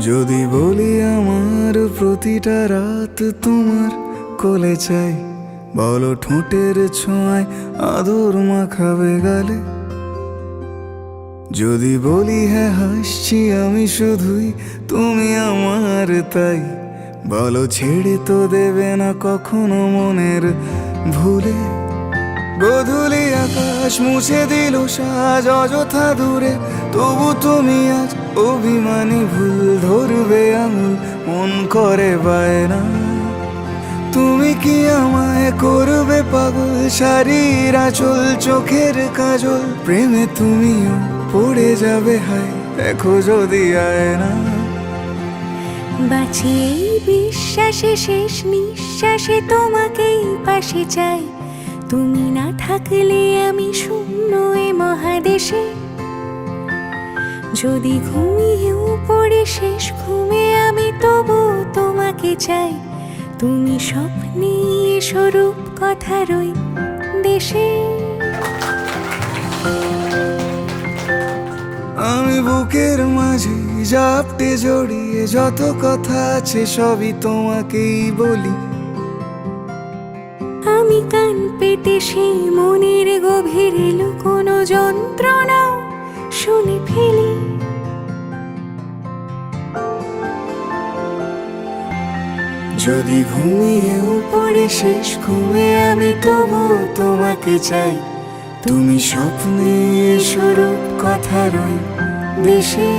যদি বলি আমার প্রতিটা রাত তোমার কোলে চাই, বলো ঠোঁটের ছোঁয়ায় আদর মাখাবে গালে। যদি বলি হ্যাঁ হাসছি আমি শুধুই, তুমি আমার তাই, বলো ছেড়ে তো দেবে না কখনো মনের ভুলে। গোধূলি আকাশ মুছে দিল সাজ অযথা দূরে, তবু তুমি আজ অভিমানী ভুল ধরবে আঙুল, মন করে বায়না। তুমি কি আমায় করবে পাগল, শাড়ির আঁচল চোখের কাজল, প্রেমে তুমিও পড়ে যাবে হায় দেখো যদি আয়না। বাঁচি এই বিশ্বাসে শেষ নিঃশ্বাসে তোমাকেই পাশে চাই, তুমি না থাকলে আমি শূন্য এ মহাদেশে। যদি ঘুমিয়েও পড়ে শেষ ঘুমে আমি তবু তোমাকে চাই, তুমি স্বপ্নে স্বরূপ কথার ওই দেশে। আমি বুকের মাঝে জাপটে জড়িয়ে যত কথা আছে সবই তোমাকেই বলি। আমি কান পেতে সেই মনের গভীরে লুকোনো যন্ত্রণাও শুনে ফেলি। যদি ঘুমিয়েও পড়ে শেষ ঘুমে আমি তবু তোমাকে চাই, তুমি স্বপ্নে স্বরূপ কথার ওই দেশে।